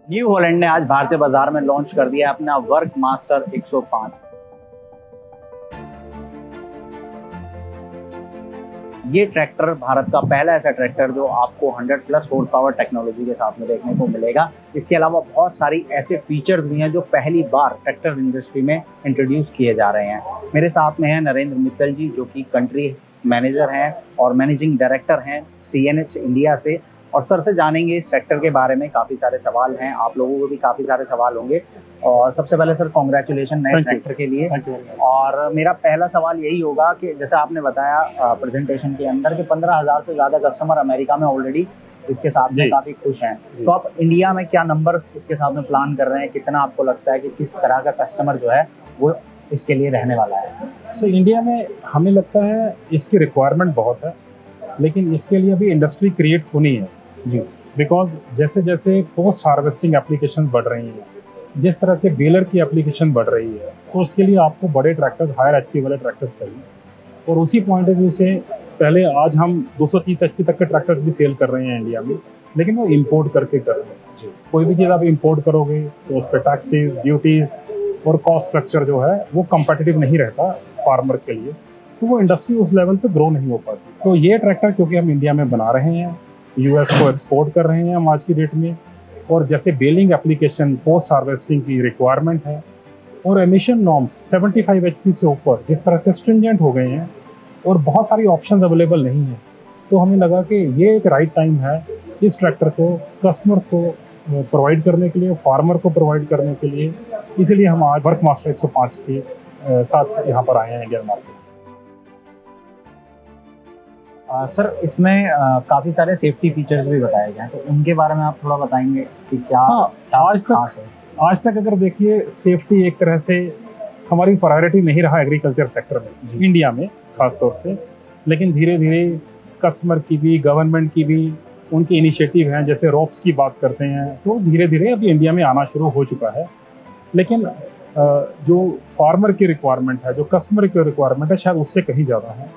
New Holland ने आज भारतीय बाजार में लॉन्च कर दिया अपना वर्क मास्टर 105। ये ट्रैक्टर भारत का पहला ऐसा ट्रैक्टर जो आपको 100+ हॉर्स पावर टेक्नोलॉजी के साथ में देखने को मिलेगा। इसके अलावा बहुत सारी ऐसे फीचर्स भी हैं जो पहली बार ट्रैक्टर इंडस्ट्री में इंट्रोड्यूस किए जा रहे हैं। मेरे साथ में है नरेंद्र मित्तल जी, जो कि कंट्री मैनेजर हैं और मैनेजिंग डायरेक्टर हैं CNH इंडिया से। और सर से जानेंगे इस ट्रैक्टर के बारे में। काफ़ी सारे सवाल हैं, आप लोगों को भी काफ़ी सारे सवाल होंगे। और सबसे पहले सर कॉन्ग्रेचुलेशन नए ट्रैक्टर के लिए। और मेरा पहला सवाल यही होगा कि जैसे आपने बताया प्रेजेंटेशन के अंदर कि 15,000 से ज़्यादा कस्टमर अमेरिका में ऑलरेडी इसके साथ में काफ़ी खुश हैं, तो आप इंडिया में क्या नंबर्स इसके साथ में प्लान कर रहे हैं? कितना आपको लगता है कि किस तरह का कस्टमर जो है वो इसके लिए रहने वाला है? सो इंडिया में हमें लगता है इसकी रिक्वायरमेंट बहुत है, लेकिन इसके लिए अभी इंडस्ट्री क्रिएट होनी है जी। बिकॉज जैसे जैसे पोस्ट हार्वेस्टिंग एप्लीकेशन बढ़ रही हैं, जिस तरह से बेलर की एप्लीकेशन बढ़ रही है, तो उसके लिए आपको बड़े ट्रैक्टर्स, हायर HP वाले ट्रैक्टर्स चाहिए। और उसी पॉइंट ऑफ व्यू से पहले आज हम 230 HP तक के ट्रैक्टर्स भी सेल कर रहे हैं इंडिया में, लेकिन वो इंपोर्ट करके कर रहे हैं जी। कोई भी चीज़ आप इंपोर्ट करोगे तो उस पर टैक्सेस, ड्यूटीज़ और कॉस्ट स्ट्रक्चर जो है वो कंपेटिटिव नहीं रहता फार्मर के लिए, तो वो इंडस्ट्री उस लेवल पे ग्रो नहीं हो पाती। तो ये ट्रैक्टर क्योंकि हम इंडिया में बना रहे हैं, US को एक्सपोर्ट कर रहे हैं हम आज की डेट में, और जैसे बेलिंग एप्लीकेशन, पोस्ट हार्वेस्टिंग की रिक्वायरमेंट है, और एमिशन नॉर्म्स 75 HP से ऊपर जिस तरह से स्ट्रिंजेंट हो गए हैं और बहुत सारी ऑप्शंस अवेलेबल नहीं हैं, तो हमें लगा कि ये एक राइट टाइम है इस ट्रैक्टर को कस्टमर्स को प्रोवाइड करने के लिए, फार्मर को प्रोवाइड करने के लिए। इसीलिए हम आज वर्क मास्टर 105 के साथ यहाँ पर आए हैं इंडियन मार्केट। सर इसमें काफ़ी सारे सेफ्टी फीचर्स भी बताए गए हैं, तो उनके बारे में आप थोड़ा बताएंगे कि क्या? आज तक अगर देखिए, सेफ्टी एक तरह से हमारी प्रायोरिटी नहीं रहा एग्रीकल्चर सेक्टर में इंडिया में खास तौर से, लेकिन धीरे धीरे कस्टमर की भी, गवर्नमेंट की भी उनके इनिशिएटिव हैं, जैसे रॉप्स की बात करते हैं, तो धीरे धीरे अभी इंडिया में आना शुरू हो चुका है। लेकिन जो फार्मर की रिक्वायरमेंट है, जो कस्टमर की रिक्वायरमेंट है, शायद उससे कहीं ज़्यादा है।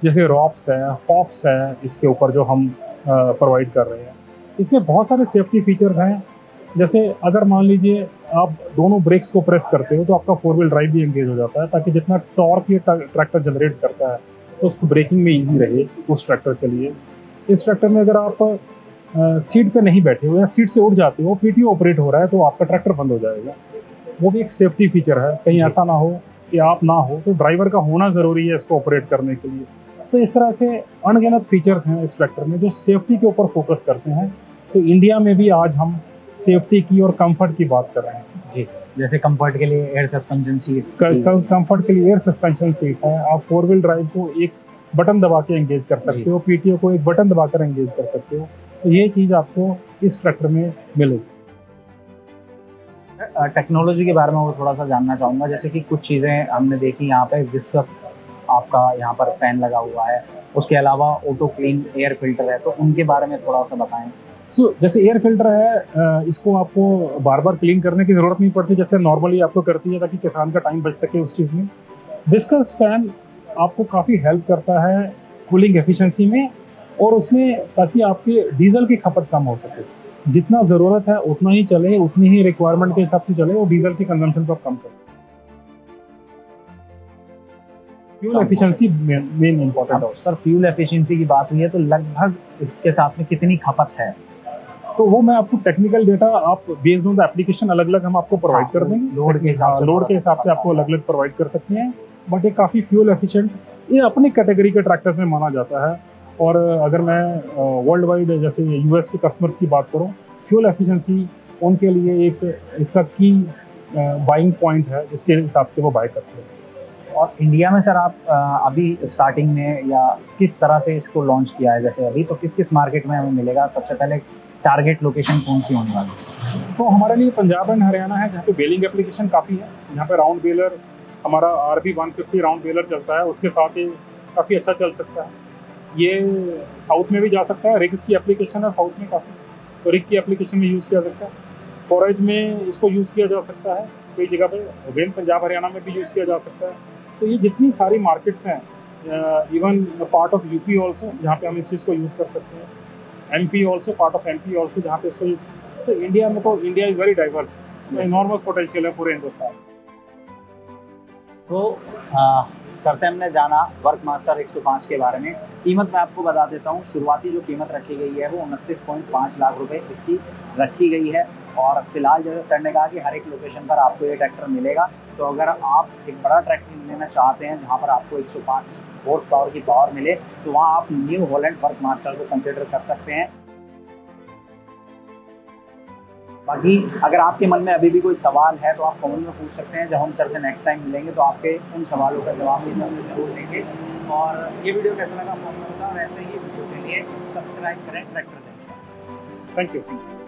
जैसे रॉप्स है, फॉप्स है, इसके ऊपर जो हम प्रोवाइड कर रहे हैं, इसमें बहुत सारे सेफ्टी फीचर्स हैं। जैसे अगर मान लीजिए आप दोनों ब्रेक्स को प्रेस करते हो तो आपका 4 व्हील ड्राइव भी एंगेज हो जाता है, ताकि जितना टॉर्क ये ट्रैक्टर जनरेट करता है तो उसको ब्रेकिंग में ईजी रहे उस ट्रैक्टर के लिए। इस ट्रैक्टर में अगर आप सीट पे नहीं बैठे हो या सीट से उठ जाते हो, PTO ऑपरेट हो रहा है, तो आपका ट्रैक्टर बंद हो जाएगा। वो भी एक सेफ्टी फीचर है, कहीं ऐसा ना हो कि आप ना हो, तो ड्राइवर का होना ज़रूरी है इसको ऑपरेट करने के लिए। तो इस तरह से अनगिनत फीचर्स हैं इस ट्रैक्टर में जो सेफ्टी के ऊपर फोकस करते हैं। तो इंडिया में भी आज हम सेफ्टी की और कंफर्ट की बात कर रहे हैं जी। जैसे कंफर्ट के लिए एयर सस्पेंशन सीट, कंफर्ट के लिए एयर सस्पेंशन सीट है। आप 4 व्हील ड्राइव को एक बटन दबा के एंगेज कर सकते हो, PTO को एक बटन दबाकर एंगेज कर सकते हो। तो ये चीज़ आपको इस ट्रैक्टर में मिलेगी। टेक्नोलॉजी के बारे में वो थोड़ा सा जानना चाहूँगा। जैसे कि कुछ चीज़ें हमने देखी यहाँ पे, विस्कस आपका यहाँ पर फैन लगा हुआ है, उसके अलावा ऑटो क्लीन एयर फिल्टर है, तो उनके बारे में थोड़ा सा बताएं। जैसे एयर फिल्टर है, इसको आपको बार बार क्लीन करने की ज़रूरत नहीं पड़ती, जैसे नॉर्मली आपको करती है, ताकि किसान का टाइम बच सके उस चीज़ में। विस्कस फैन आपको काफ़ी हेल्प करता है कूलिंग एफिशिएंसी में, और उसमें ताकि आपके डीजल की खपत कम हो सके। जितना ज़रूरत है उतना ही चले, उतनी ही रिक्वायरमेंट के हिसाब से चले, और डीजल की कंजम्पशन को कम करे। फ्यूल एफिशिएंसी मेन इंपॉर्टेंट है। सर फ्यूल एफिशिएंसी की बात हुई है, तो लगभग इसके साथ में कितनी खपत है? तो वो मैं आपको टेक्निकल डेटा, आप बेस्ड ऑन द एप्लीकेशन अलग अलग हम आपको प्रोवाइड कर देंगे। लोड के हिसाब से आपको अलग अलग प्रोवाइड कर सकते हैं, बट ये काफ़ी फ्यूल एफिशिएंट, ये अपनी कैटेगरी के ट्रैक्टर्स में माना जाता है। और अगर मैं वर्ल्ड वाइड जैसे US के कस्टमर्स की बात करूँ, फ्यूल एफिशिएंसी उनके लिए एक इसका की बाइंग पॉइंट है, जिसके हिसाब से वो बाय करते हैं। और इंडिया में सर आप अभी स्टार्टिंग में या किस तरह से इसको लॉन्च किया है? जैसे अभी तो किस किस मार्केट में हमें मिलेगा? सबसे पहले टारगेट लोकेशन कौन सी होने वाली है? तो हमारे लिए पंजाब एंड हरियाणा है, जहाँ पे बेलिंग एप्लीकेशन काफ़ी है। यहाँ पे राउंड बेलर, हमारा RB 150 राउंड बेलर चलता है, उसके साथ ही काफ़ी अच्छा चल सकता है। ये साउथ में भी जा सकता है, रिग्स की एप्लीकेशन है साउथ में काफ़ी, तो रिग की एप्लीकेशन में यूज़ किया सकता है। फॉरेज में इसको यूज़ किया जा सकता है कई जगह पे, अगेन पंजाब हरियाणा में भी यूज़ किया जा सकता है। तो ये जितनी सारी मार्केट्स हैं, even part of UP also, जहाँ पे हम इस चीज़ को यूज़ कर सकते हैं। MP also, part of MP also, जहाँ पे इसको यूज़ तो इंडिया में तो India is very diverse, enormous potential है पूरे हिंदुस्तान। तो सर से हमने जाना वर्क मास्टर 105 के बारे में। कीमत मैं आपको बता देता हूँ, शुरुआती जो कीमत रखी गई है वो 29.5 लाख रुपए इसकी रखी गई है। और फिलहाल जैसे सर ने कहा कि हर एक लोकेशन पर आपको ये ट्रैक्टर मिलेगा, तो अगर आप एक बड़ा ट्रैक्टर लेना चाहते हैं जहाँ पर आपको 105 हॉर्स पावर की पावर मिले, तो वहाँ आप न्यू हॉलैंड वर्क मास्टर को कंसिडर कर सकते हैं। बाकी अगर आपके मन में अभी भी कोई सवाल है तो आप कमेंट में पूछ सकते हैं। जब हम सर से नेक्स्ट टाइम मिलेंगे तो आपके उन सवालों का जवाब भी सर से जरूर देंगे। और ये वीडियो कैसा लगा कमेंट में बताओ, और ऐसे ही वीडियो के लिए सब्सक्राइब करें ट्रैक्टर जंक्शन। Thank you.